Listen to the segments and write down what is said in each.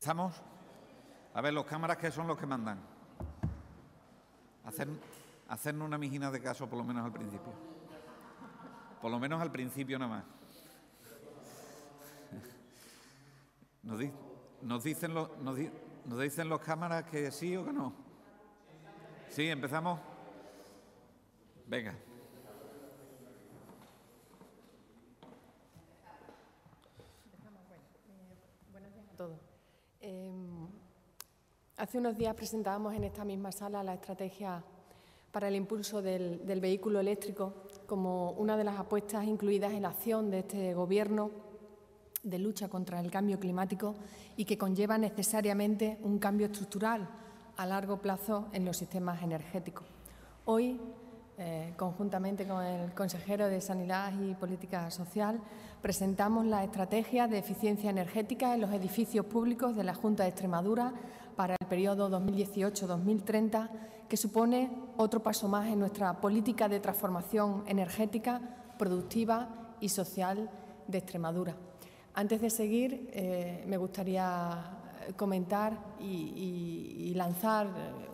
¿Estamos? A ver, los cámaras, ¿qué son los que mandan? Hacernos una mijina de caso, por lo menos al principio. Por lo menos al principio nada más. Nos dicen los cámaras que sí o que no. Sí, empezamos. Venga. Buenos días a todos. Hace unos días presentábamos en esta misma sala la estrategia para el impulso del vehículo eléctrico como una de las apuestas incluidas en la acción de este Gobierno de lucha contra el cambio climático y que conlleva necesariamente un cambio estructural a largo plazo en los sistemas energéticos. Hoy, conjuntamente con el consejero de Sanidad y Política Social, presentamos la estrategia de eficiencia energética en los edificios públicos de la Junta de Extremadura para el periodo 2018-2030, que supone otro paso más en nuestra política de transformación energética, productiva y social de Extremadura. Antes de seguir, me gustaría comentar y lanzar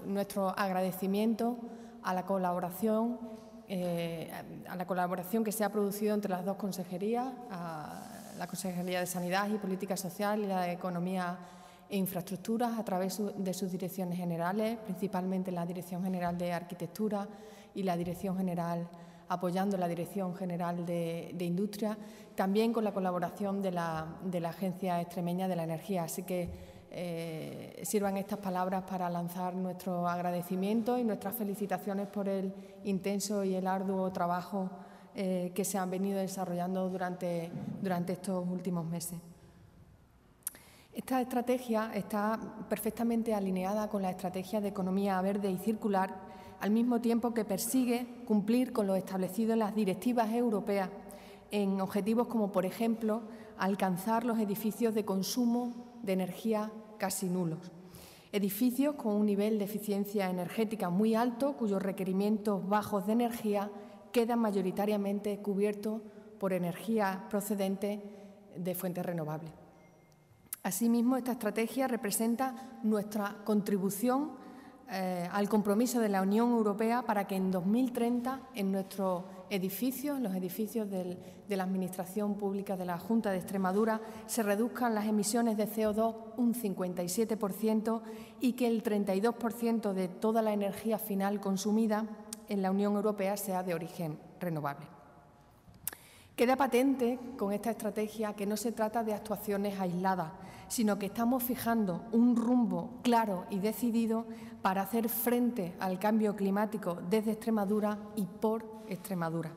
nuestro agradecimiento a la colaboración que se ha producido entre las dos consejerías, a la Consejería de Sanidad y Política Social y la de Economía e Infraestructuras, a través de sus direcciones generales, principalmente la Dirección General de Arquitectura y la Dirección General, apoyando la Dirección General de Industria, también con la colaboración de la Agencia Extremeña de la Energía. Así que sirvan estas palabras para lanzar nuestro agradecimiento y nuestras felicitaciones por el intenso y el arduo trabajo que se han venido desarrollando durante estos últimos meses. Esta estrategia está perfectamente alineada con la estrategia de economía verde y circular, al mismo tiempo que persigue cumplir con lo establecido en las directivas europeas en objetivos como, por ejemplo, alcanzar los edificios de consumo de energía casi nulos. Edificios con un nivel de eficiencia energética muy alto, cuyos requerimientos bajos de energía quedan mayoritariamente cubiertos por energía procedente de fuentes renovables. Asimismo, esta estrategia representa nuestra contribución al compromiso de la Unión Europea para que en 2030 en nuestros edificios, en los edificios de la Administración Pública de la Junta de Extremadura, se reduzcan las emisiones de CO2 un 57% y que el 32% de toda la energía final consumida en la Unión Europea sea de origen renovable. Queda patente con esta estrategia que no se trata de actuaciones aisladas, sino que estamos fijando un rumbo claro y decidido para hacer frente al cambio climático desde Extremadura y por Extremadura.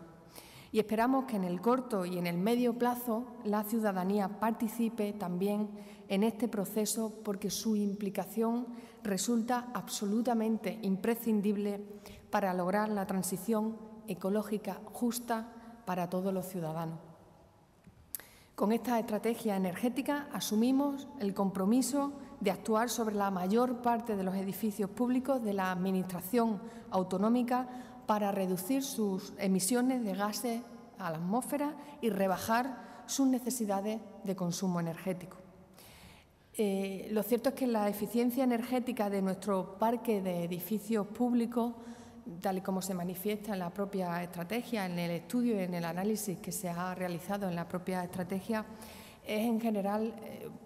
Y esperamos que en el corto y en el medio plazo la ciudadanía participe también en este proceso, porque su implicación resulta absolutamente imprescindible para lograr la transición ecológica justa para todos los ciudadanos. Con esta estrategia energética asumimos el compromiso de actuar sobre la mayor parte de los edificios públicos de la Administración autonómica para reducir sus emisiones de gases a la atmósfera y rebajar sus necesidades de consumo energético. Lo cierto es que la eficiencia energética de nuestro parque de edificios públicos, tal y como se manifiesta en la propia estrategia, en el estudio y en el análisis que se ha realizado en la propia estrategia, es en general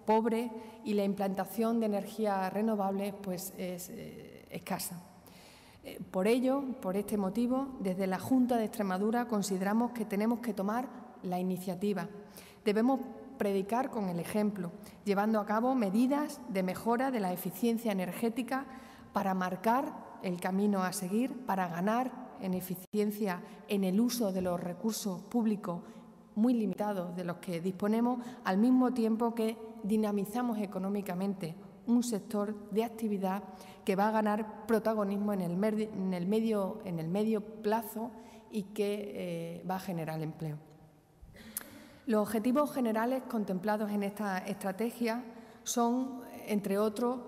pobre y la implantación de energías renovables pues, es escasa. Por ello, por este motivo, desde la Junta de Extremadura consideramos que tenemos que tomar la iniciativa. Debemos predicar con el ejemplo, llevando a cabo medidas de mejora de la eficiencia energética para marcar el camino a seguir, para ganar en eficiencia en el uso de los recursos públicos muy limitados de los que disponemos, al mismo tiempo que dinamizamos económicamente un sector de actividad que va a ganar protagonismo en el medio plazo y que va a generar empleo. Los objetivos generales contemplados en esta estrategia son, entre otros,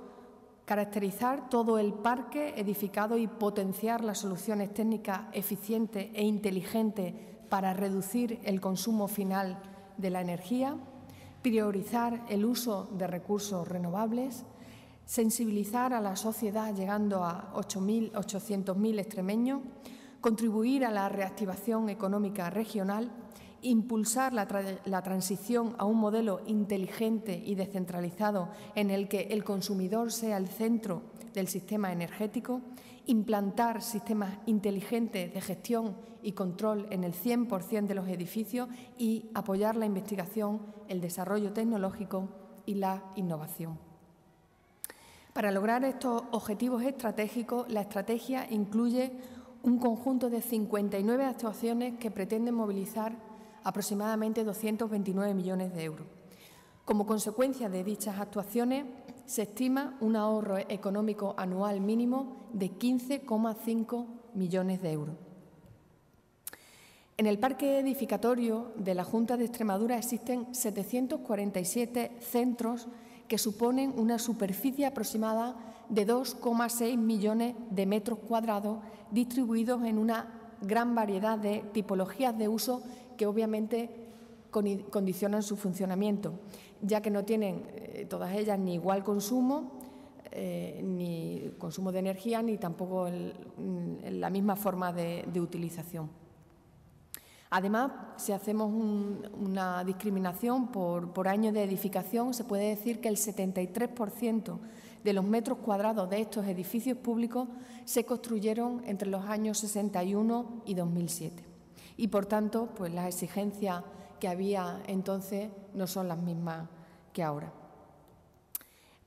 caracterizar todo el parque edificado y potenciar las soluciones técnicas eficientes e inteligentes para reducir el consumo final de la energía, priorizar el uso de recursos renovables, sensibilizar a la sociedad llegando a 800.000 extremeños, contribuir a la reactivación económica regional, impulsar la transición a un modelo inteligente y descentralizado en el que el consumidor sea el centro del sistema energético, implantar sistemas inteligentes de gestión y control en el 100% de los edificios y apoyar la investigación, el desarrollo tecnológico y la innovación. Para lograr estos objetivos estratégicos, la estrategia incluye un conjunto de 59 actuaciones que pretenden movilizar aproximadamente 229 millones de euros. Como consecuencia de dichas actuaciones, se estima un ahorro económico anual mínimo de 15,5 millones de euros. En el parque edificatorio de la Junta de Extremadura existen 747 centros que suponen una superficie aproximada de 2,6 millones de metros cuadrados distribuidos en una gran variedad de tipologías de uso que obviamente condicionan su funcionamiento, ya que no tienen todas ellas ni igual consumo, ni consumo de energía, ni tampoco la misma forma de utilización. Además, si hacemos una discriminación por año de edificación, se puede decir que el 73% de los metros cuadrados de estos edificios públicos se construyeron entre los años 61 y 2007. Y, por tanto, pues las exigencias que había entonces no son las mismas que ahora.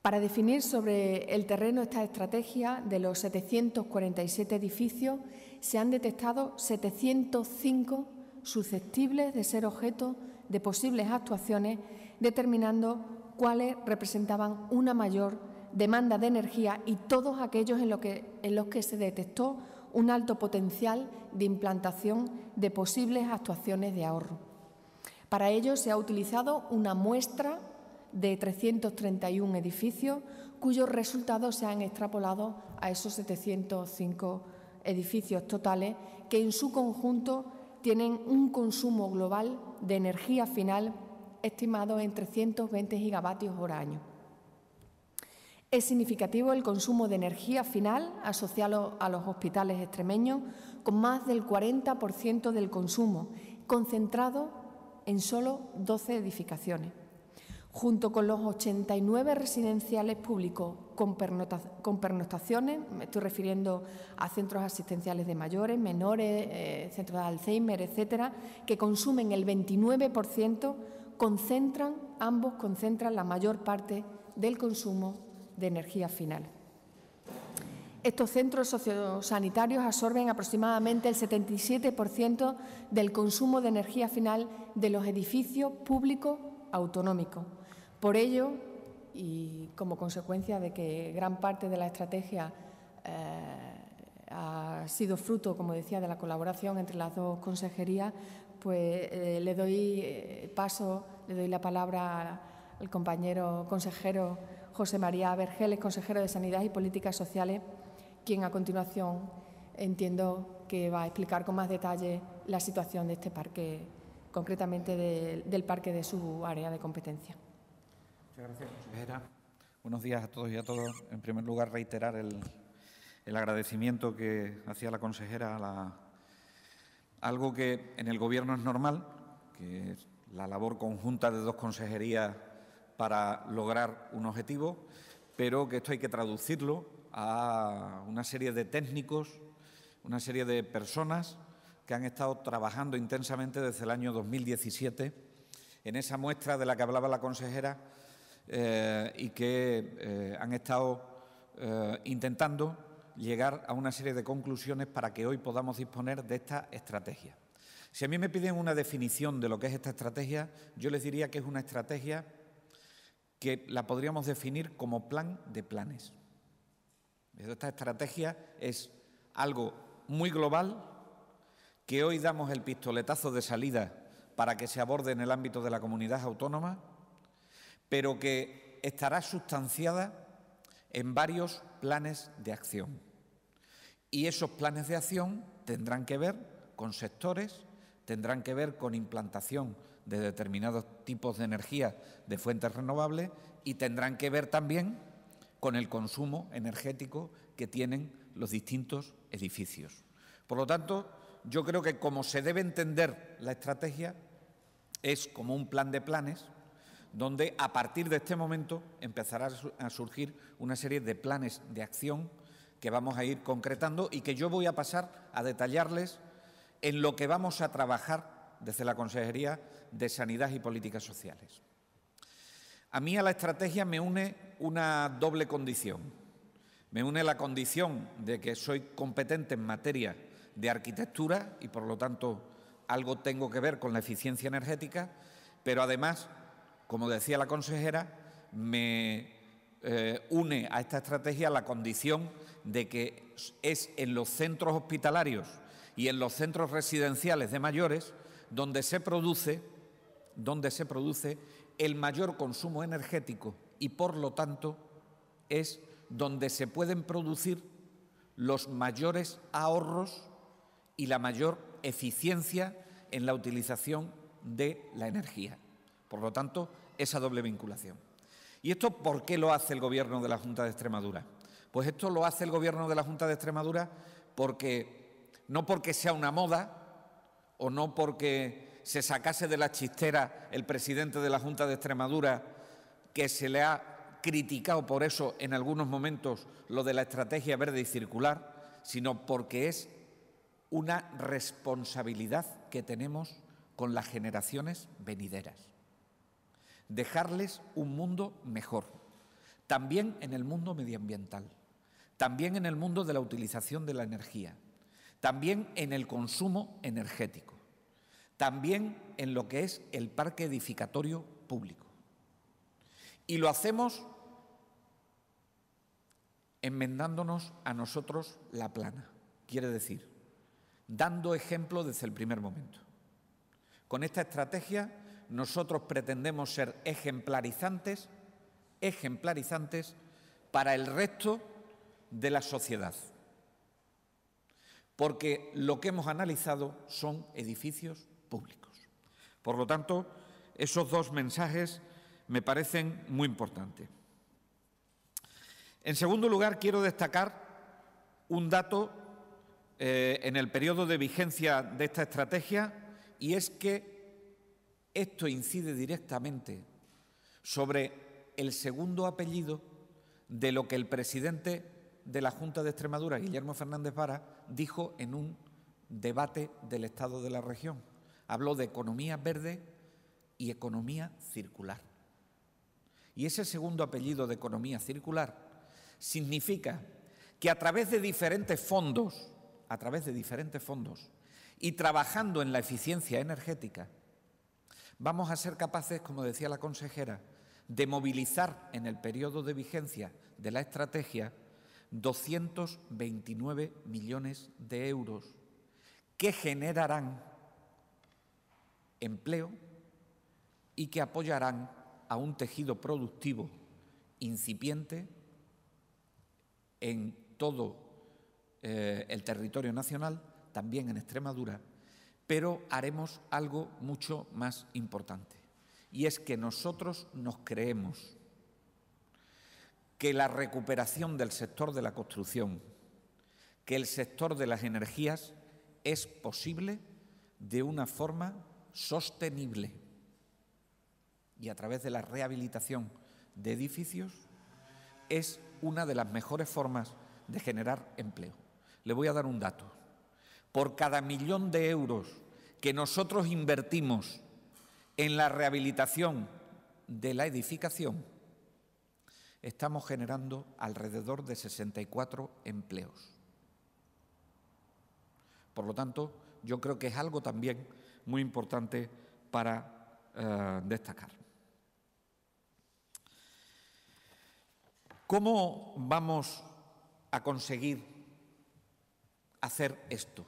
Para definir sobre el terreno esta estrategia, de los 747 edificios se han detectado 705 susceptibles de ser objeto de posibles actuaciones, determinando cuáles representaban una mayor demanda de energía y todos aquellos en los que se detectó un alto potencial de implantación de posibles actuaciones de ahorro. Para ello se ha utilizado una muestra de 331 edificios cuyos resultados se han extrapolado a esos 705 edificios totales que en su conjunto tienen un consumo global de energía final estimado en 320 gigavatios hora año. Es significativo el consumo de energía final asociado a los hospitales extremeños, con más del 40% del consumo, concentrado en solo 12 edificaciones. Junto con los 89 residenciales públicos con pernoctaciones, me estoy refiriendo a centros asistenciales de mayores, menores, centros de Alzheimer, etcétera, que consumen el 29%, ambos concentran la mayor parte del consumo de energía final. Estos centros sociosanitarios absorben aproximadamente el 77% del consumo de energía final de los edificios públicos autonómicos. Por ello, y como consecuencia de que gran parte de la estrategia ha sido fruto, como decía, de la colaboración entre las dos consejerías, pues le doy la palabra al compañero consejero José María Vergeles, consejero de Sanidad y Políticas Sociales, quien a continuación entiendo que va a explicar con más detalle la situación de este parque, concretamente del parque de su área de competencia. Muchas gracias, consejera. Buenos días a todos y a todas. En primer lugar, reiterar el agradecimiento que hacía la consejera a algo que en el Gobierno es normal, que es la labor conjunta de dos consejerías para lograr un objetivo, pero que esto hay que traducirlo a una serie de técnicos, una serie de personas que han estado trabajando intensamente desde el año 2017 en esa muestra de la que hablaba la consejera y que han estado intentando llegar a una serie de conclusiones para que hoy podamos disponer de esta estrategia. Si a mí me piden una definición de lo que es esta estrategia, yo les diría que es una estrategia que la podríamos definir como plan de planes. Esta estrategia es algo muy global que hoy damos el pistoletazo de salida para que se aborde en el ámbito de la comunidad autónoma, pero que estará sustanciada en varios planes de acción. Y esos planes de acción tendrán que ver con sectores, tendrán que ver con implantación de determinados tipos de energía de fuentes renovables y tendrán que ver también con el consumo energético que tienen los distintos edificios. Por lo tanto, yo creo que como se debe entender la estrategia es como un plan de planes donde a partir de este momento empezará a surgir una serie de planes de acción que vamos a ir concretando y que yo voy a pasar a detallarles en lo que vamos a trabajar desde la Consejería de Sanidad y Políticas Sociales. A mí a la estrategia me une una doble condición. Me une la condición de que soy competente en materia de arquitectura y, por lo tanto, algo tengo que ver con la eficiencia energética, pero además, como decía la consejera, me une a esta estrategia la condición de que es en los centros hospitalarios y en los centros residenciales de mayores donde se produce el mayor consumo energético y, por lo tanto, es donde se pueden producir los mayores ahorros y la mayor eficiencia en la utilización de la energía. Por lo tanto, esa doble vinculación. ¿Y esto por qué lo hace el Gobierno de la Junta de Extremadura? Pues esto lo hace el Gobierno de la Junta de Extremadura no porque sea una moda o no porque se sacase de la chistera el presidente de la Junta de Extremadura, que se le ha criticado por eso en algunos momentos lo de la estrategia verde y circular, sino porque es una responsabilidad que tenemos con las generaciones venideras. Dejarles un mundo mejor, también en el mundo medioambiental, también en el mundo de la utilización de la energía, también en el consumo energético, también en lo que es el parque edificatorio público. Y lo hacemos enmendándonos a nosotros la plana, quiere decir, dando ejemplo desde el primer momento. Con esta estrategia nosotros pretendemos ser ejemplarizantes para el resto de la sociedad, porque lo que hemos analizado son edificios públicos. Por lo tanto, esos dos mensajes me parecen muy importantes. En segundo lugar, quiero destacar un dato en el periodo de vigencia de esta estrategia, y es que esto incide directamente sobre el segundo apellido de lo que el presidente de la Junta de Extremadura, Guillermo Fernández Vara, dijo en un debate del Estado de la región. Habló de economía verde y economía circular. Y ese segundo apellido de economía circular significa que a través de diferentes fondos y trabajando en la eficiencia energética, vamos a ser capaces, como decía la consejera, de movilizar en el periodo de vigencia de la estrategia 229 millones de euros que generarán empleo y que apoyarán a un tejido productivo incipiente en todo el territorio nacional, también en Extremadura, pero haremos algo mucho más importante, y es que nosotros nos creemos que la recuperación del sector de la construcción, que el sector de las energías es posible de una forma sostenible y a través de la rehabilitación de edificios es una de las mejores formas de generar empleo. Le voy a dar un dato. Por cada 1.000.000 de euros que nosotros invertimos en la rehabilitación de la edificación, estamos generando alrededor de 64 empleos. Por lo tanto, yo creo que es algo también muy importante para destacar. ¿Cómo vamos a conseguir hacer esto?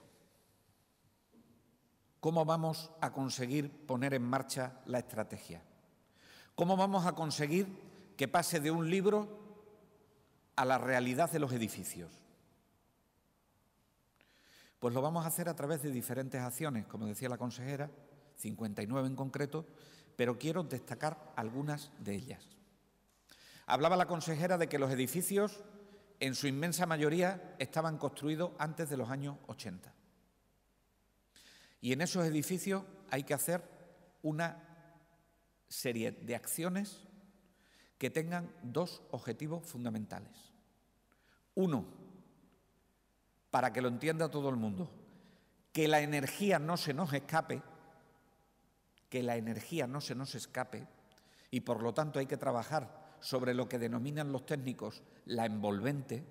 ¿Cómo vamos a conseguir poner en marcha la estrategia? ¿Cómo vamos a conseguir que pase de un libro a la realidad de los edificios? Pues lo vamos a hacer a través de diferentes acciones, como decía la consejera, 59 en concreto, pero quiero destacar algunas de ellas. Hablaba la consejera de que los edificios, en su inmensa mayoría, estaban construidos antes de los años 80. Y en esos edificios hay que hacer una serie de acciones que tengan dos objetivos fundamentales. Uno, para que lo entienda todo el mundo, que la energía no se nos escape, y por lo tanto hay que trabajar sobre lo que denominan los técnicos la envolvente,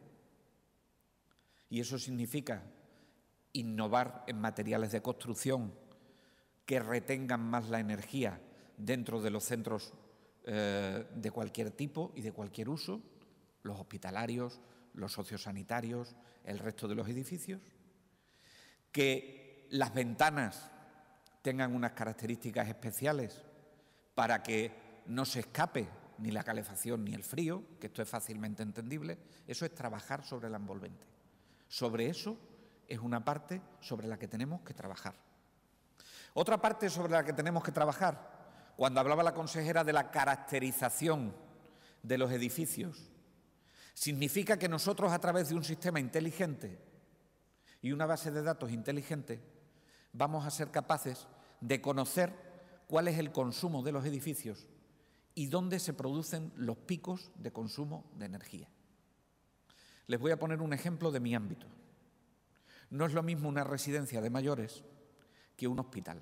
y eso significa innovar en materiales de construcción que retengan más la energía dentro de los centros de cualquier tipo y de cualquier uso, los hospitalarios, los sociosanitarios, el resto de los edificios, que las ventanas tengan unas características especiales para que no se escape ni la calefacción ni el frío, que esto es fácilmente entendible. Eso es trabajar sobre la envolvente. Sobre eso es una parte sobre la que tenemos que trabajar. Otra parte sobre la que tenemos que trabajar, cuando hablaba la consejera de la caracterización de los edificios, significa que nosotros, a través de un sistema inteligente y una base de datos inteligente, vamos a ser capaces de conocer cuál es el consumo de los edificios y dónde se producen los picos de consumo de energía. Les voy a poner un ejemplo de mi ámbito. No es lo mismo una residencia de mayores que un hospital.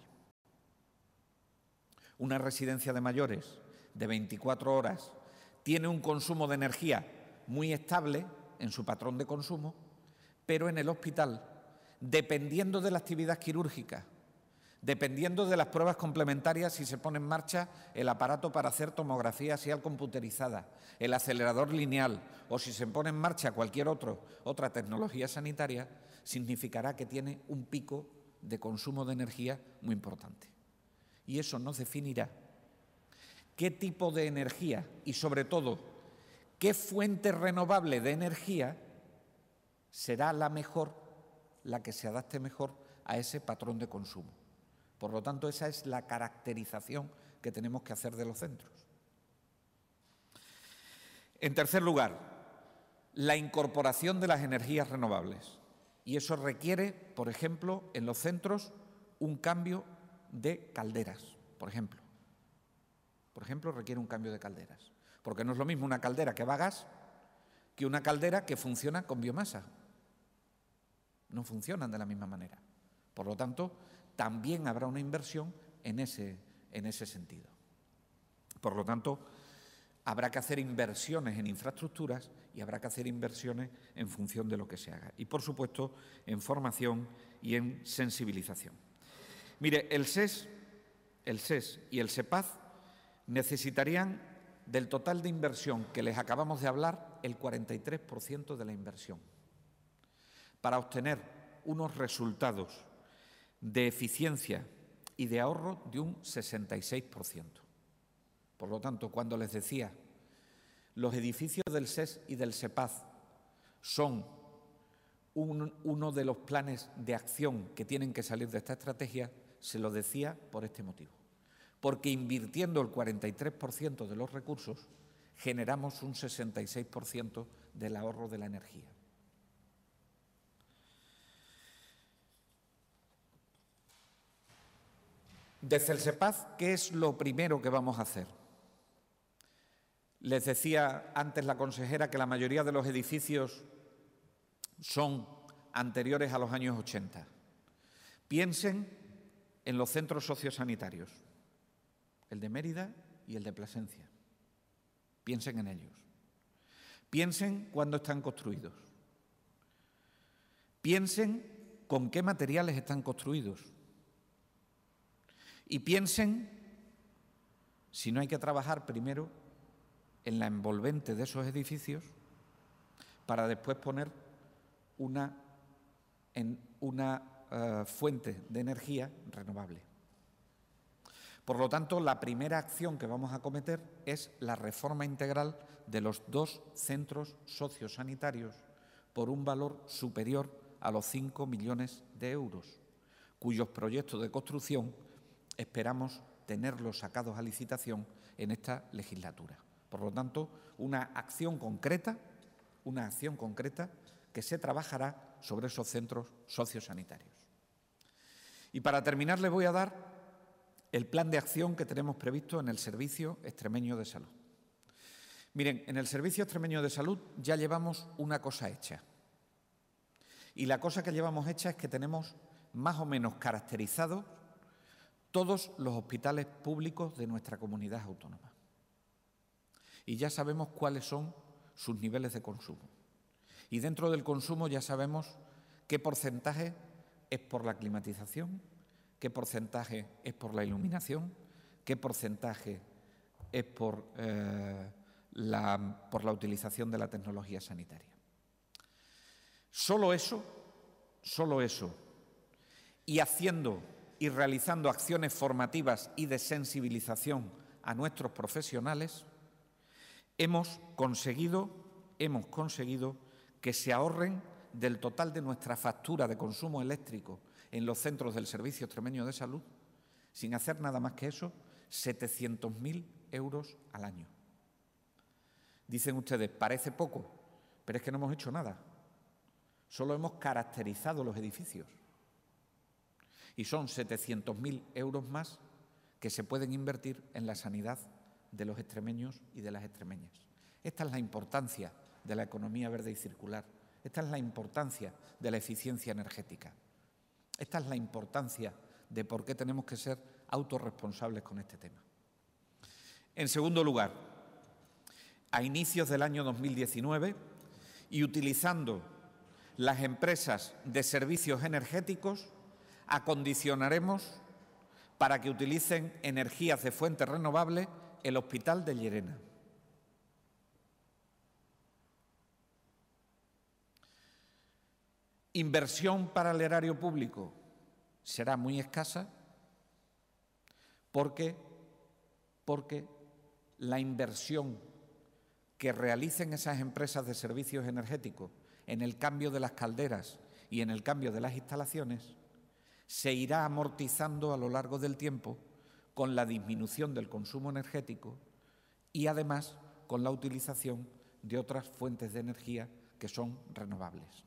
Una residencia de mayores de 24 horas tiene un consumo de energía muy estable en su patrón de consumo, pero en el hospital, dependiendo de la actividad quirúrgica, dependiendo de las pruebas complementarias, si se pone en marcha el aparato para hacer tomografía axial computerizada, el acelerador lineal, o si se pone en marcha cualquier otra tecnología sanitaria, significará que tiene un pico de consumo de energía muy importante. Y eso nos definirá qué tipo de energía y, sobre todo, qué fuente renovable de energía será la mejor, la que se adapte mejor a ese patrón de consumo. Por lo tanto, esa es la caracterización que tenemos que hacer de los centros. En tercer lugar, la incorporación de las energías renovables. Y eso requiere, por ejemplo, en los centros, un cambio de calderas, por ejemplo. Requiere un cambio de calderas. Porque no es lo mismo una caldera que va a gas que una caldera que funciona con biomasa. No funcionan de la misma manera. Por lo tanto, también habrá una inversión en ese sentido. Por lo tanto, habrá que hacer inversiones en infraestructuras y habrá que hacer inversiones en función de lo que se haga. Y, por supuesto, en formación y en sensibilización. Mire, el SES y el SEPAZ necesitarían del total de inversión que les acabamos de hablar, el 43% de la inversión, para obtener unos resultados de eficiencia y de ahorro de un 66%. Por lo tanto, cuando les decía, los edificios del SES y del SEPAZ son uno de los planes de acción que tienen que salir de esta estrategia, se lo decía por este motivo. Porque invirtiendo el 43% de los recursos, generamos un 66% del ahorro de la energía. Desde el SEPAZ, ¿qué es lo primero que vamos a hacer? Les decía antes la consejera que la mayoría de los edificios son anteriores a los años 80. Piensen en los centros sociosanitarios, el de Mérida y el de Plasencia. Piensen en ellos. Piensen cuándo están construidos. Piensen con qué materiales están construidos. Y piensen si no hay que trabajar primero en la envolvente de esos edificios para después poner una fuente de energía renovable. Por lo tanto, la primera acción que vamos a acometer es la reforma integral de los 2 centros sociosanitarios por un valor superior a los 5 millones de euros, cuyos proyectos de construcción esperamos tenerlos sacados a licitación en esta legislatura. Por lo tanto, una acción concreta que se trabajará sobre esos centros sociosanitarios. Y para terminar, les voy a dar el plan de acción que tenemos previsto en el Servicio Extremeño de Salud. Miren, en el Servicio Extremeño de Salud ya llevamos una cosa hecha. Y la cosa que llevamos hecha es que tenemos más o menos caracterizados todos los hospitales públicos de nuestra comunidad autónoma. Y ya sabemos cuáles son sus niveles de consumo. Y dentro del consumo ya sabemos qué porcentaje es por la climatización, qué porcentaje es por la iluminación, qué porcentaje es por la utilización de la tecnología sanitaria. Solo eso, y haciendo y realizando acciones formativas y de sensibilización a nuestros profesionales, hemos conseguido que se ahorren del total de nuestra factura de consumo eléctrico en los centros del Servicio Extremeño de Salud, sin hacer nada más que eso, 700.000 euros al año. Dicen ustedes, parece poco, pero es que no hemos hecho nada. Solo hemos caracterizado los edificios. Y son 700.000 euros más que se pueden invertir en la sanidad de los extremeños y de las extremeñas. Esta es la importancia de la economía verde y circular. Esta es la importancia de la eficiencia energética. Esta es la importancia de por qué tenemos que ser autorresponsables con este tema. En segundo lugar, a inicios del año 2019 y utilizando las empresas de servicios energéticos, acondicionaremos para que utilicen energías de fuentes renovables el Hospital de Llerena. Inversión para el erario público será muy escasa porque la inversión que realicen esas empresas de servicios energéticos en el cambio de las calderas y en el cambio de las instalaciones se irá amortizando a lo largo del tiempo con la disminución del consumo energético y además con la utilización de otras fuentes de energía que son renovables.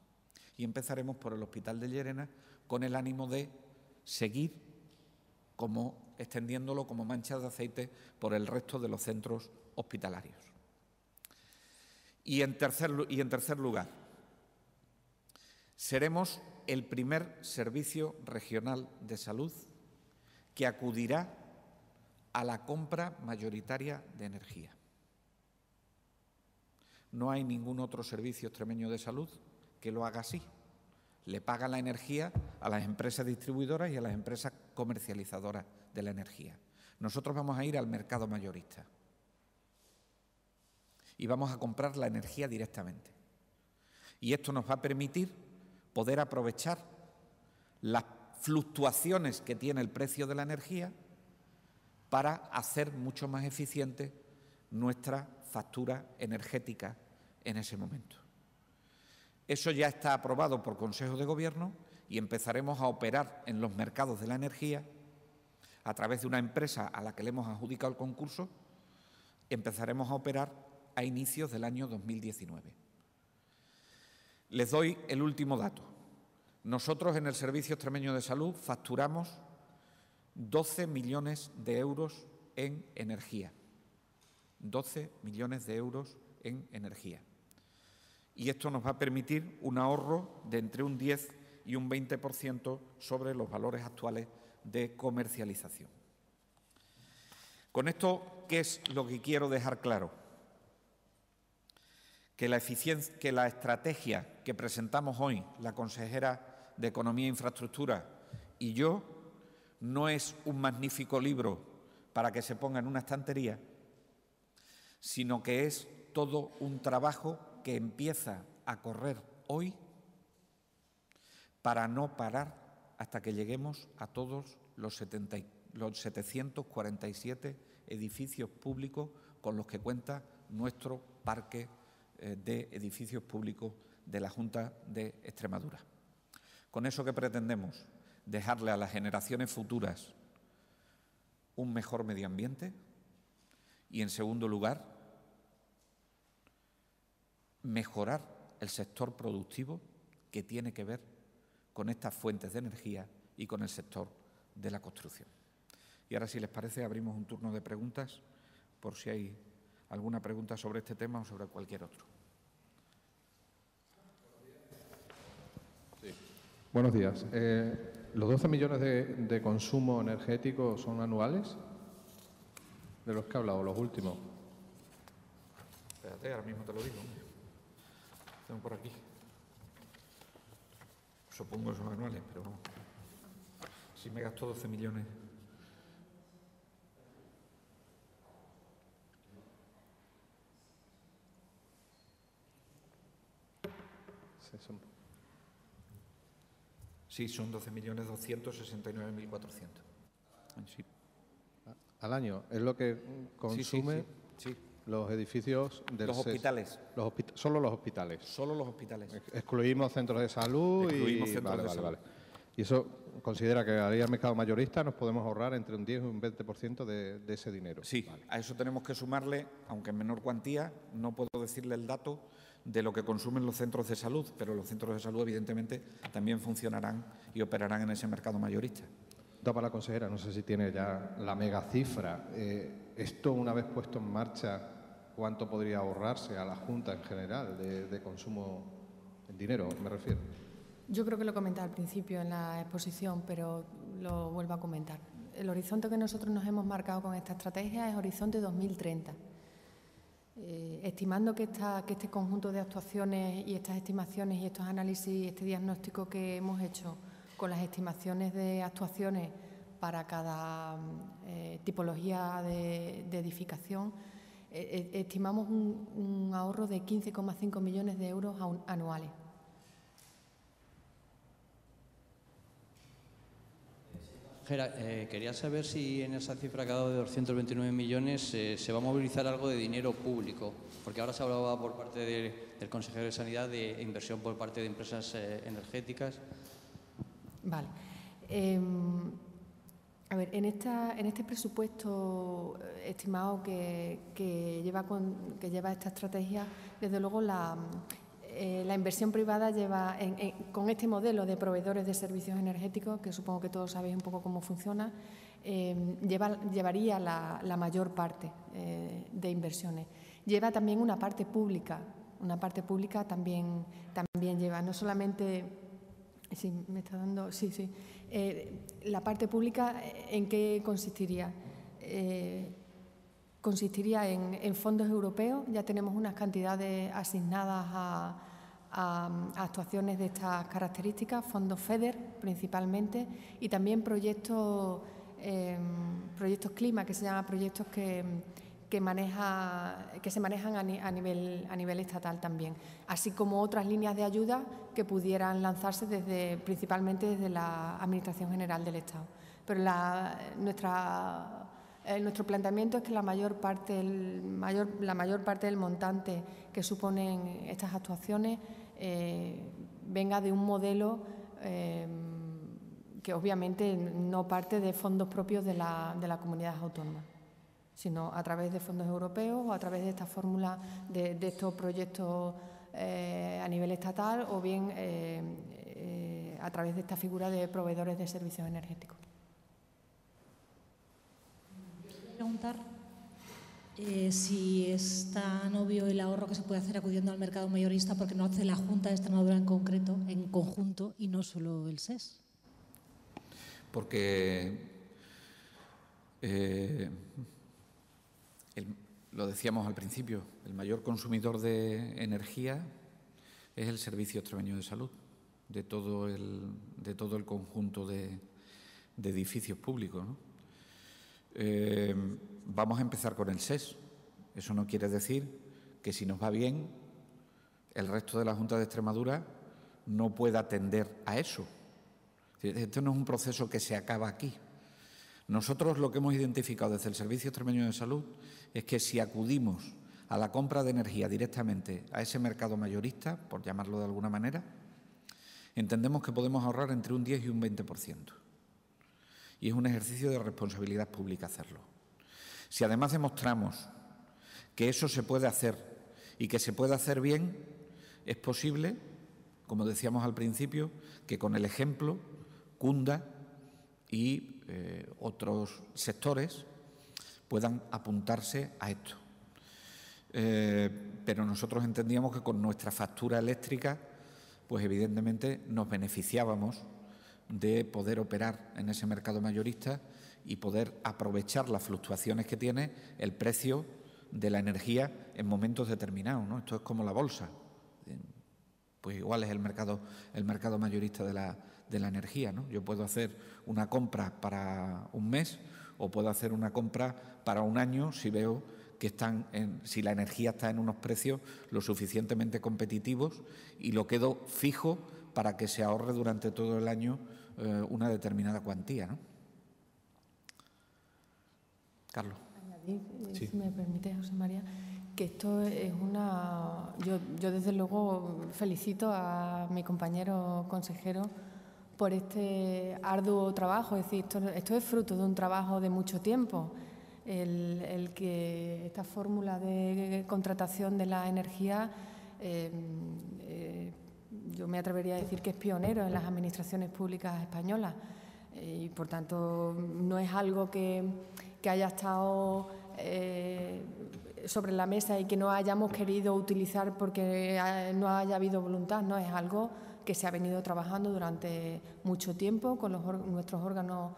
Y empezaremos por el Hospital de Llerena con el ánimo de seguir extendiéndolo como mancha de aceite por el resto de los centros hospitalarios. Y en tercer lugar, seremos el primer servicio regional de salud que acudirá a la compra mayoritaria de energía. No hay ningún otro servicio extremeño de salud que lo haga así. Le paga la energía a las empresas distribuidoras y a las empresas comercializadoras de la energía. Nosotros vamos a ir al mercado mayorista y vamos a comprar la energía directamente. Y esto nos va a permitir poder aprovechar las fluctuaciones que tiene el precio de la energía para hacer mucho más eficiente nuestra factura energética en ese momento. Eso ya está aprobado por Consejo de Gobierno y empezaremos a operar en los mercados de la energía a través de una empresa a la que le hemos adjudicado el concurso. Empezaremos a operar a inicios del año 2019. Les doy el último dato. Nosotros en el Servicio Extremeño de Salud facturamos 12 millones de euros en energía. 12 millones de euros en energía. Y esto nos va a permitir un ahorro de entre un 10 y un 20% sobre los valores actuales de comercialización. Con esto, ¿qué es lo que quiero dejar claro? Que la estrategia que presentamos hoy, la consejera de Economía e Infraestructura y yo, no es un magnífico libro para que se ponga en una estantería, sino que es todo un trabajo que empieza a correr hoy para no parar hasta que lleguemos a todos los 747 edificios públicos con los que cuenta nuestro parque de edificios públicos de la Junta de Extremadura. Con eso que pretendemos, dejarle a las generaciones futuras un mejor medio ambiente y, en segundo lugar, mejorar el sector productivo que tiene que ver con estas fuentes de energía y con el sector de la construcción. Y ahora, si les parece, abrimos un turno de preguntas por si hay alguna pregunta sobre este tema o sobre cualquier otro. Sí. Buenos días. ¿Los 12 millones de consumo energético son anuales? ¿De los que ha hablado, los últimos? Espérate, ahora mismo te lo digo. Tengo por aquí. Supongo que son anuales, pero vamos. Si me gasto 12 millones... Sí, son 12.269.400. Sí. Al año, es lo que consume sí. Los edificios del los hospitales. Solo los hospitales. Solo los hospitales. Excluimos centros de salud vale. Y eso considera que al ir al mercado mayorista nos podemos ahorrar entre un 10 y un 20% de ese dinero. Sí, vale. A eso tenemos que sumarle, aunque en menor cuantía, no puedo decirle el dato de lo que consumen los centros de salud, pero los centros de salud, evidentemente, también funcionarán y operarán en ese mercado mayorista. Para la consejera, no sé si tiene ya la mega cifra. Esto, una vez puesto en marcha, ¿cuánto podría ahorrarse a la Junta en general de consumo en dinero, me refiero? Yo creo que lo comenté al principio en la exposición, pero lo vuelvo a comentar. El horizonte que nosotros nos hemos marcado con esta estrategia es horizonte 2030. Estimando que este conjunto de actuaciones y estas estimaciones y estos análisis, este diagnóstico que hemos hecho con las estimaciones de actuaciones para cada tipología de edificación, estimamos un ahorro de 15,5 millones de euros anuales. Quería saber si en esa cifra que ha dado de 229 millones se va a movilizar algo de dinero público, porque ahora se hablaba por parte del consejero de Sanidad de inversión por parte de empresas energéticas. Vale. A ver, en este presupuesto estimado que lleva esta estrategia, desde luego la inversión privada lleva, con este modelo de proveedores de servicios energéticos, que supongo que todos sabéis un poco cómo funciona, llevaría la mayor parte de inversiones. Lleva también una parte pública también lleva, no solamente... Sí, me está dando... Sí. La parte pública, ¿en qué consistiría? Consistiría en fondos europeos. Ya tenemos unas cantidades asignadas a actuaciones de estas características, fondos FEDER principalmente, y también proyectos clima, que se llaman proyectos que se manejan a nivel estatal también, así como otras líneas de ayuda que pudieran lanzarse principalmente desde la Administración General del Estado. Pero nuestro planteamiento es que la mayor parte del montante que suponen estas actuaciones venga de un modelo que obviamente no parte de fondos propios de la comunidad autónoma, sino a través de fondos europeos o a través de esta fórmula de estos proyectos a nivel estatal, o bien a través de esta figura de proveedores de servicios energéticos. Preguntar si es tan obvio el ahorro que se puede hacer acudiendo al mercado mayorista, porque no hace la Junta de Extremadura en conjunto y no solo el SES. Porque lo decíamos al principio, el mayor consumidor de energía es el Servicio Extremeño de Salud, de todo el conjunto de edificios públicos, ¿no? Vamos a empezar con el SES. Eso no quiere decir que, si nos va bien, el resto de la Junta de Extremadura no pueda atender a eso. Esto no es un proceso que se acaba aquí. Nosotros lo que hemos identificado desde el Servicio Extremeño de Salud es que si acudimos a la compra de energía directamente a ese mercado mayorista, por llamarlo de alguna manera, entendemos que podemos ahorrar entre un 10 y un 20%. y es un ejercicio de responsabilidad pública hacerlo. Si además demostramos que eso se puede hacer y que se puede hacer bien, es posible, como decíamos al principio, que con el ejemplo cunda y otros sectores puedan apuntarse a esto. Pero nosotros entendíamos que con nuestra factura eléctrica, pues evidentemente nos beneficiábamos de poder operar en ese mercado mayorista y poder aprovechar las fluctuaciones que tiene el precio de la energía en momentos determinados, ¿no? Esto es como la bolsa, pues igual es el mercado mayorista de la energía, ¿no? Yo puedo hacer una compra para un mes o puedo hacer una compra para un año si veo que si la energía está en unos precios lo suficientemente competitivos y lo quedo fijo para que se ahorre durante todo el año una determinada cuantía, ¿no? Carlos. Añadir, sí. Si me permite, José María, que esto es una... Yo desde luego felicito a mi compañero consejero por este arduo trabajo. Es decir, esto es fruto de un trabajo de mucho tiempo. El que esta fórmula de contratación de la energía, yo me atrevería a decir que es pionero en las administraciones públicas españolas y, por tanto, no es algo que haya estado sobre la mesa y que no hayamos querido utilizar porque no haya habido voluntad, no, es algo que se ha venido trabajando durante mucho tiempo con nuestros órganos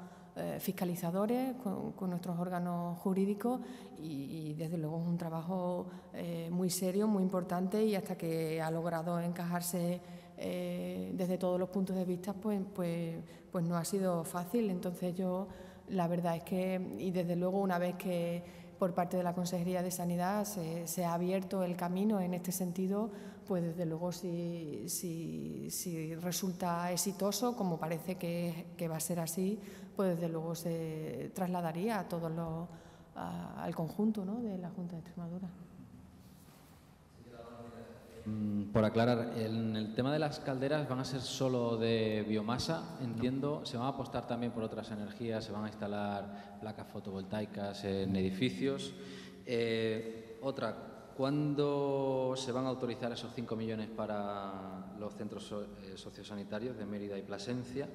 fiscalizadores, con nuestros órganos jurídicos y desde luego es un trabajo muy serio, muy importante y hasta que ha logrado encajarse desde todos los puntos de vista, pues no ha sido fácil. Entonces la verdad es que, y desde luego una vez que por parte de la Consejería de Sanidad se ha abierto el camino en este sentido, pues desde luego si resulta exitoso, como parece que va a ser así, pues desde luego se trasladaría al conjunto, ¿no?, de la Junta de Extremadura. Por aclarar, en el tema de las calderas van a ser solo de biomasa, entiendo. ¿Se van a apostar también por otras energías? ¿Se van a instalar placas fotovoltaicas en edificios? Otra, ¿cuándo se van a autorizar esos 5 millones para los centros sociosanitarios de Mérida y Plasencia?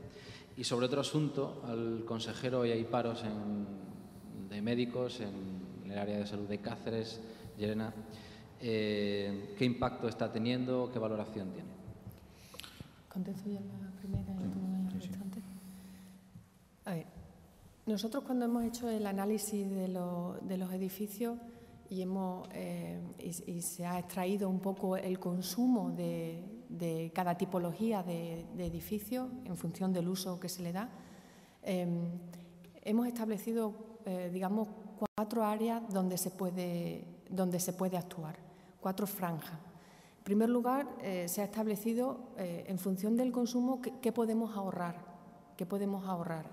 Y sobre otro asunto, al consejero, hoy hay paros de médicos en el área de salud de Cáceres, Llerena. ¿Qué impacto está teniendo? ¿Qué valoración tiene? Contesto ya la primera y tú el restante. A ver, nosotros cuando hemos hecho el análisis de los edificios y se ha extraído un poco el consumo de cada tipología de edificio en función del uso que se le da, hemos establecido, digamos, 4 áreas donde se puede actuar. 4 franjas. En primer lugar, se ha establecido, en función del consumo, qué podemos ahorrar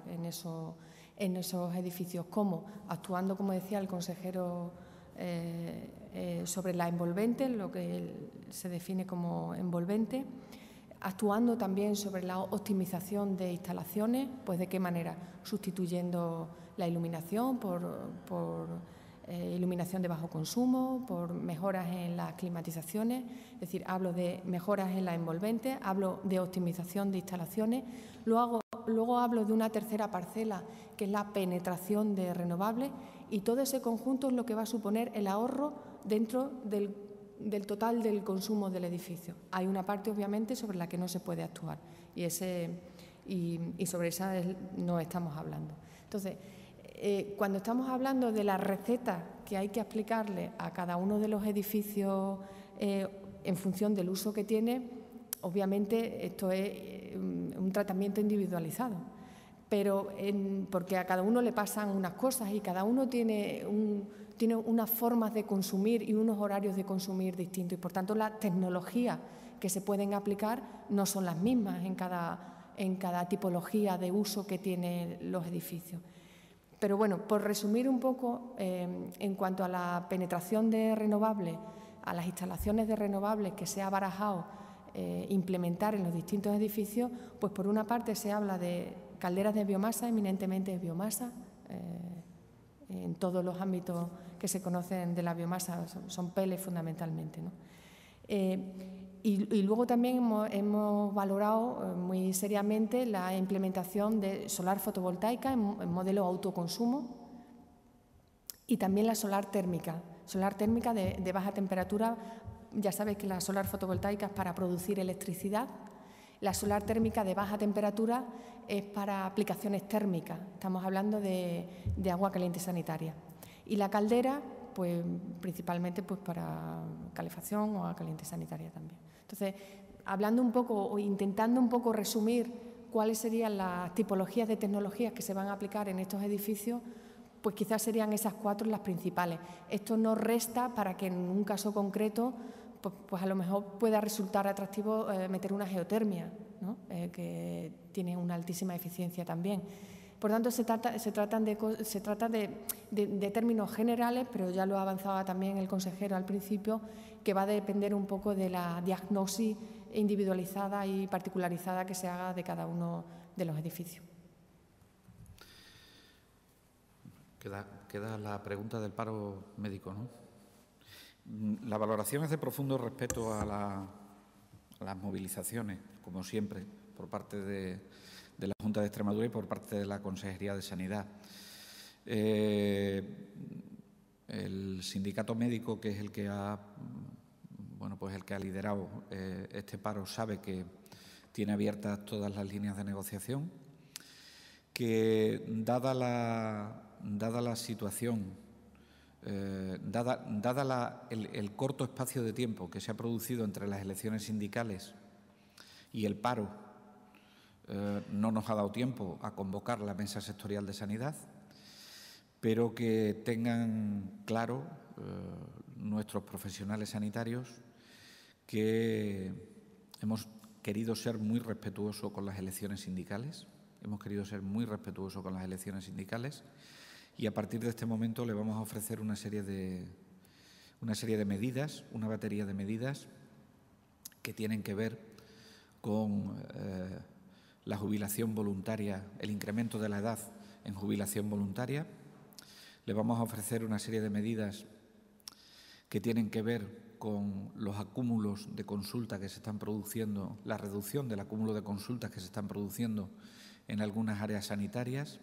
en esos edificios. ¿Cómo? Actuando, como decía el consejero, sobre la envolvente, lo que se define como envolvente, actuando también sobre la optimización de instalaciones, pues de qué manera, sustituyendo la iluminación por iluminación de bajo consumo, por mejoras en las climatizaciones, es decir, hablo de mejoras en la envolvente, hablo de optimización de instalaciones, luego hablo de una tercera parcela, que es la penetración de renovables, y todo ese conjunto es lo que va a suponer el ahorro dentro del total del consumo del edificio. Hay una parte, obviamente, sobre la que no se puede actuar, y sobre esa no estamos hablando. Entonces, cuando estamos hablando de la receta que hay que aplicarle a cada uno de los edificios en función del uso que tiene, obviamente esto es un tratamiento individualizado, pero porque a cada uno le pasan unas cosas y cada uno tiene unas formas de consumir y unos horarios de consumir distintos y, por tanto, las tecnologías que se pueden aplicar no son las mismas en cada tipología de uso que tienen los edificios. Pero bueno, por resumir un poco, en cuanto a la penetración de renovables, a las instalaciones de renovables que se ha barajado implementar en los distintos edificios, pues por una parte se habla de calderas de biomasa, eminentemente biomasa, en todos los ámbitos que se conocen de la biomasa, son peles fundamentalmente, ¿no? Y luego también hemos valorado muy seriamente la implementación de solar fotovoltaica en modelo autoconsumo y también la solar térmica de baja temperatura. Ya sabéis que la solar fotovoltaica es para producir electricidad, la solar térmica de baja temperatura es para aplicaciones térmicas, estamos hablando de agua caliente sanitaria. Y la caldera, pues principalmente pues, para calefacción o agua caliente sanitaria también. Entonces, hablando un poco o intentando un poco resumir cuáles serían las tipologías de tecnologías que se van a aplicar en estos edificios, pues quizás serían esas 4 las principales. Esto no resta para que en un caso concreto pues a lo mejor pueda resultar atractivo meter una geotermia, ¿no? Que tiene una altísima eficiencia también. Por tanto, se trata de términos generales, pero ya lo ha avanzado también el consejero al principio, que va a depender un poco de la diagnosis individualizada y particularizada que se haga de cada uno de los edificios. Queda la pregunta del paro médico, ¿no? La valoración es de profundo respeto a las movilizaciones, como siempre, por parte de la Junta de Extremadura y por parte de la Consejería de Sanidad. El sindicato médico, que es el que ha liderado este paro, sabe que tiene abiertas todas las líneas de negociación, que dada la situación, el corto espacio de tiempo que se ha producido entre las elecciones sindicales y el paro, no nos ha dado tiempo a convocar la Mesa Sectorial de Sanidad, pero que tengan claro nuestros profesionales sanitarios que hemos querido ser muy respetuosos con las elecciones sindicales, y a partir de este momento le vamos a ofrecer una serie de medidas, una batería de medidas que tienen que ver con la jubilación voluntaria, el incremento de la edad en jubilación voluntaria. Le vamos a ofrecer una serie de medidas que tienen que ver con los acúmulos de consultas que se están produciendo, la reducción del acúmulo de consultas que se están produciendo en algunas áreas sanitarias,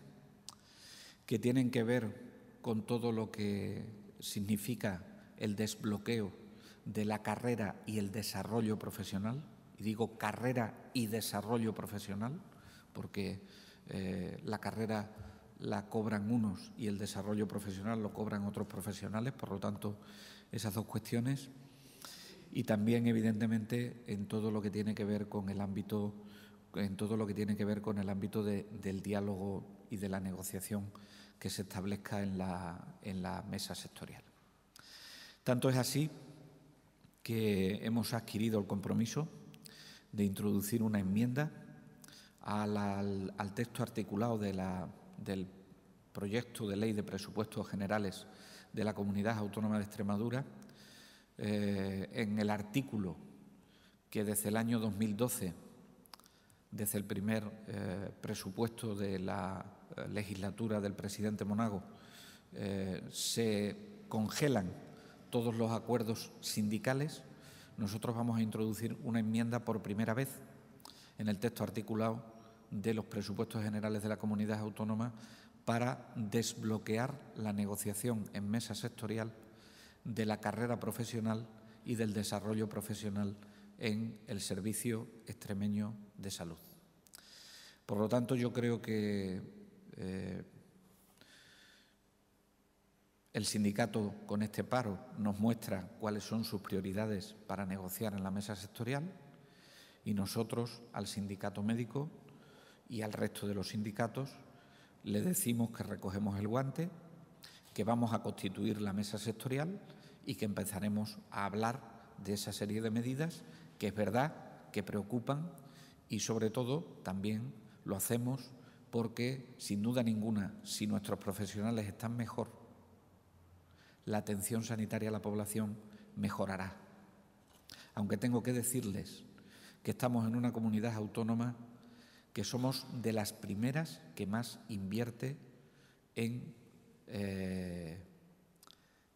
que tienen que ver con todo lo que significa el desbloqueo de la carrera y el desarrollo profesional. Y digo carrera y desarrollo profesional, porque la carrera la cobran unos y el desarrollo profesional lo cobran otros profesionales, por lo tanto, esas dos cuestiones. Y también, evidentemente, en todo lo que tiene que ver con el ámbito, del diálogo y de la negociación que se establezca en la mesa sectorial. Tanto es así que hemos adquirido el compromiso de introducir una enmienda al texto articulado del proyecto de ley de presupuestos generales de la Comunidad Autónoma de Extremadura, en el artículo que desde el año 2012, desde el primer presupuesto de la legislatura del presidente Monago, se congelan todos los acuerdos sindicales. Nosotros vamos a introducir una enmienda por primera vez en el texto articulado de los presupuestos generales de la Comunidad Autónoma para desbloquear la negociación en mesa sectorial de la carrera profesional y del desarrollo profesional en el Servicio Extremeño de Salud. Por lo tanto, yo creo que el sindicato con este paro nos muestra cuáles son sus prioridades para negociar en la mesa sectorial y nosotros al sindicato médico y al resto de los sindicatos le decimos que recogemos el guante, que vamos a constituir la mesa sectorial y que empezaremos a hablar de esa serie de medidas que es verdad que preocupan y sobre todo también lo hacemos porque, sin duda ninguna, si nuestros profesionales están mejor, la atención sanitaria a la población mejorará. Aunque tengo que decirles que estamos en una comunidad autónoma que somos de las primeras que más invierte en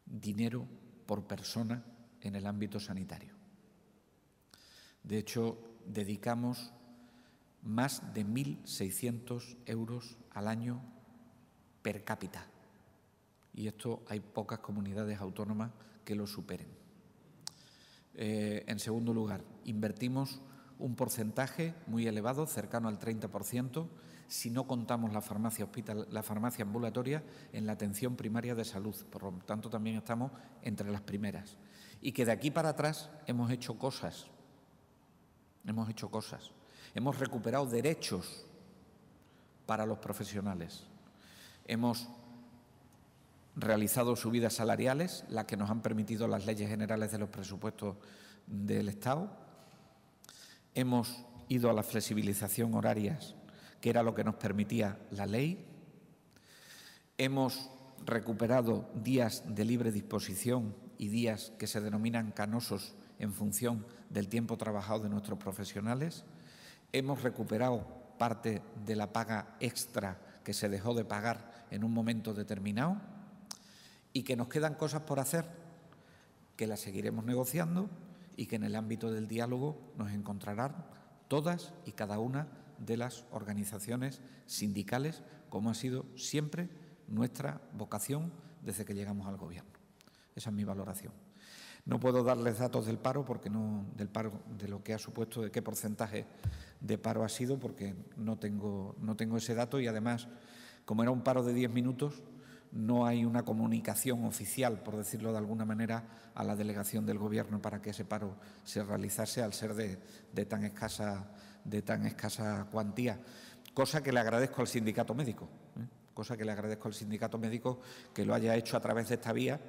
dinero por persona en el ámbito sanitario. De hecho, dedicamos más de 1.600 euros al año per cápita. Y esto hay pocas comunidades autónomas que lo superen. En segundo lugar, invertimos un porcentaje muy elevado, cercano al 30%, si no contamos la farmacia ambulatoria, en la atención primaria de salud. Por lo tanto, también estamos entre las primeras. Y que de aquí para atrás hemos hecho cosas. Hemos recuperado derechos para los profesionales. Hemos realizado subidas salariales, las que nos han permitido las leyes generales de los presupuestos del Estado. Hemos ido a la flexibilización horarias, que era lo que nos permitía la ley. Hemos recuperado días de libre disposición y días que se denominan canosos en función del tiempo trabajado de nuestros profesionales. Hemos recuperado parte de la paga extra que se dejó de pagar en un momento determinado y que nos quedan cosas por hacer, que las seguiremos negociando y que en el ámbito del diálogo nos encontrarán todas y cada una de las organizaciones sindicales, como ha sido siempre nuestra vocación desde que llegamos al Gobierno. Esa es mi valoración. No puedo darles datos del paro, porque del paro, de lo que ha supuesto, de qué porcentaje de paro ha sido, porque no tengo ese dato y además, como era un paro de 10 minutos, no hay una comunicación oficial, por decirlo de alguna manera, a la delegación del Gobierno para que ese paro se realizase, al ser de tan escasa cuantía. Cosa que le agradezco al sindicato médico, que lo haya hecho a través de esta vía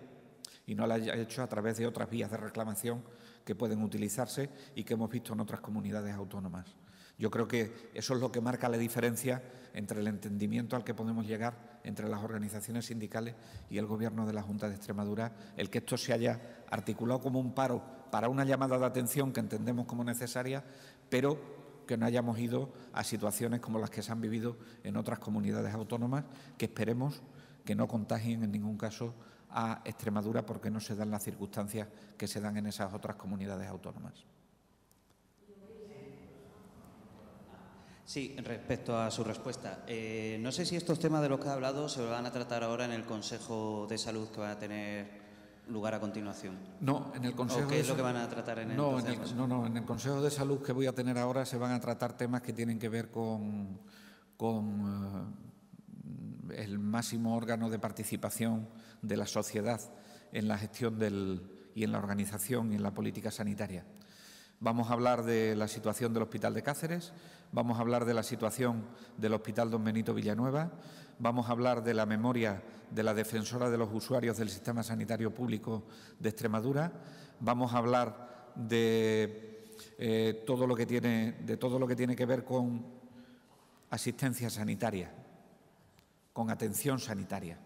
y no lo haya hecho a través de otras vías de reclamación que pueden utilizarse y que hemos visto en otras comunidades autónomas. Yo creo que eso es lo que marca la diferencia entre el entendimiento al que podemos llegar entre las organizaciones sindicales y el Gobierno de la Junta de Extremadura, el que esto se haya articulado como un paro para una llamada de atención que entendemos como necesaria, pero que no hayamos ido a situaciones como las que se han vivido en otras comunidades autónomas, que esperemos que no contagien en ningún caso a Extremadura, porque no se dan las circunstancias que se dan en esas otras comunidades autónomas. Sí, respecto a su respuesta. No sé si estos temas de los que ha hablado se van a tratar ahora en el Consejo de Salud que va a tener lugar a continuación. No, en el Consejo. ¿O qué es lo que van a tratar en el Consejo? No, en el Consejo de Salud que voy a tener ahora se van a tratar temas que tienen que ver con el máximo órgano de participación de la sociedad en la gestión y en la organización y en la política sanitaria. Vamos a hablar de la situación del Hospital de Cáceres, vamos a hablar de la situación del Hospital Don Benito Villanueva, vamos a hablar de la memoria de la defensora de los usuarios del Sistema Sanitario Público de Extremadura, vamos a hablar de todo lo que tiene que ver con asistencia sanitaria, con atención sanitaria,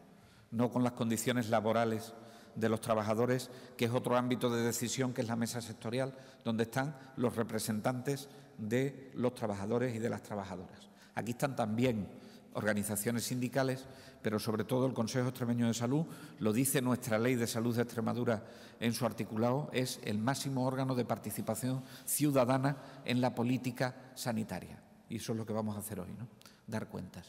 no con las condiciones laborales de los trabajadores, que es otro ámbito de decisión, que es la mesa sectorial, donde están los representantes de los trabajadores y de las trabajadoras. Aquí están también organizaciones sindicales, pero sobre todo el Consejo Extremeño de Salud, lo dice nuestra Ley de Salud de Extremadura en su articulado, es el máximo órgano de participación ciudadana en la política sanitaria. Y eso es lo que vamos a hacer hoy, ¿no? Dar cuentas.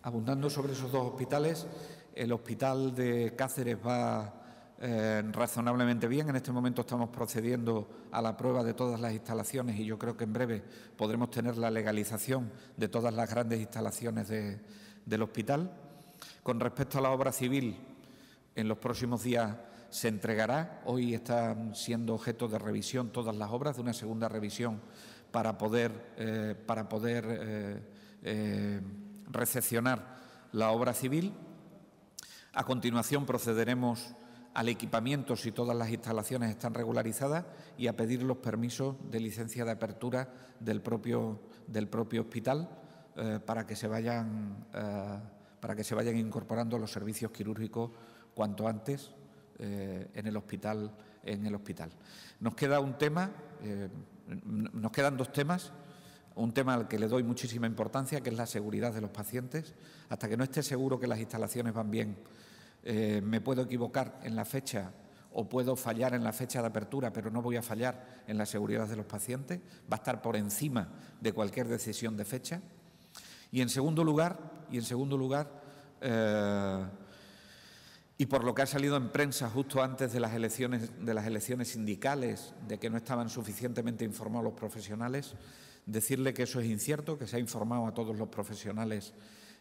Abundando sobre esos dos hospitales, el Hospital de Cáceres va razonablemente bien. En este momento estamos procediendo a la prueba de todas las instalaciones y yo creo que en breve podremos tener la legalización de todas las grandes instalaciones del hospital. Con respecto a la obra civil, en los próximos días se entregará. Hoy están siendo objeto de revisión todas las obras, de una segunda revisión para poder recepcionar la obra civil. A continuación procederemos al equipamiento si todas las instalaciones están regularizadas y a pedir los permisos de licencia de apertura del propio hospital para que se vayan incorporando los servicios quirúrgicos cuanto antes en el hospital en el hospital. Nos queda un tema, nos quedan dos temas. Un tema al que le doy muchísima importancia, que es la seguridad de los pacientes. Hasta que no esté seguro que las instalaciones van bien, me puedo equivocar en la fecha o puedo fallar en la fecha de apertura, pero no voy a fallar en la seguridad de los pacientes. Va a estar por encima de cualquier decisión de fecha. Y en segundo lugar, y por lo que ha salido en prensa justo antes de las elecciones sindicales, de que no estaban suficientemente informados los profesionales, decirle que eso es incierto, que se ha informado a todos los profesionales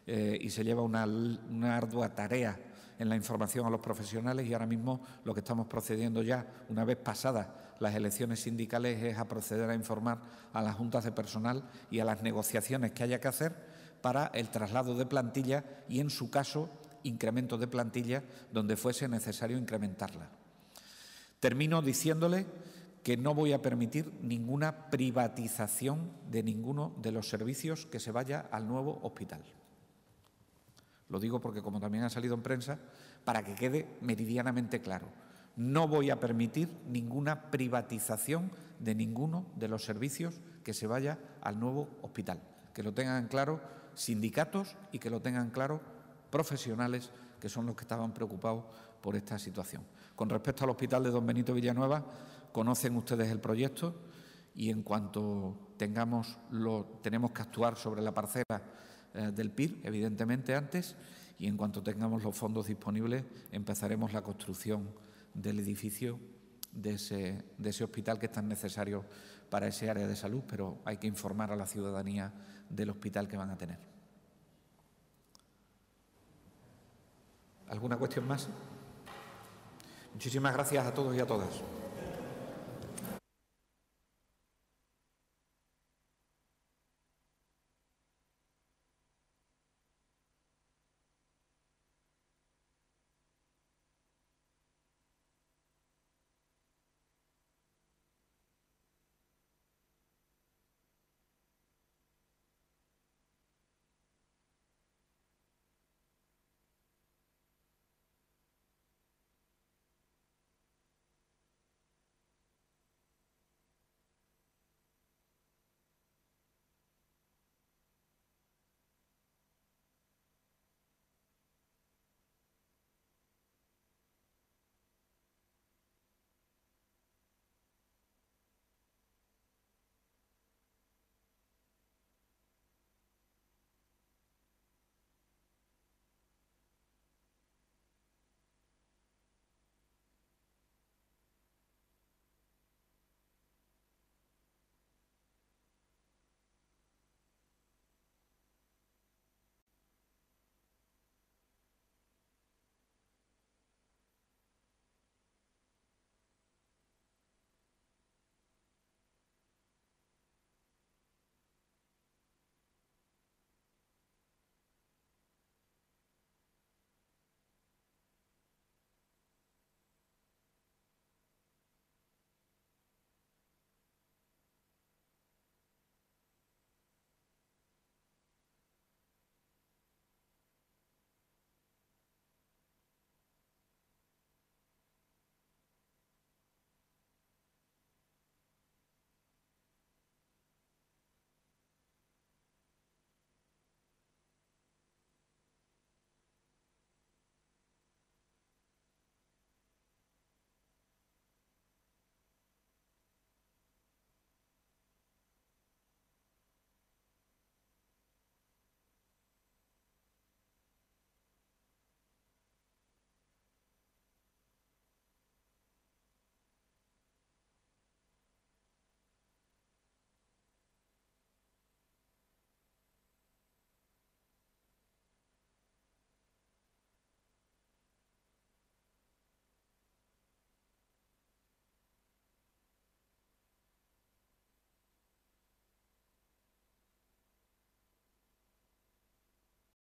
y se lleva una ardua tarea en la información a los profesionales, y ahora mismo lo que estamos procediendo ya, una vez pasadas las elecciones sindicales, es a proceder a informar a las juntas de personal y a las negociaciones que haya que hacer para el traslado de plantilla y, en su caso, incremento de plantilla donde fuese necesario incrementarla. Termino diciéndole que no voy a permitir ninguna privatización de ninguno de los servicios que se vaya al nuevo hospital. Lo digo porque, como también ha salido en prensa, para que quede meridianamente claro, no voy a permitir ninguna privatización de ninguno de los servicios que se vaya al nuevo hospital. Que lo tengan claro sindicatos y que lo tengan claro profesionales, que son los que estaban preocupados por esta situación. Con respecto al hospital de Don Benito Villanueva, conocen ustedes el proyecto y en cuanto tenemos que actuar sobre la parcela del PIR, evidentemente antes, y en cuanto tengamos los fondos disponibles empezaremos la construcción del edificio de ese hospital que es tan necesario para ese área de salud, pero hay que informar a la ciudadanía del hospital que van a tener. ¿Alguna cuestión más? Muchísimas gracias a todos y a todas.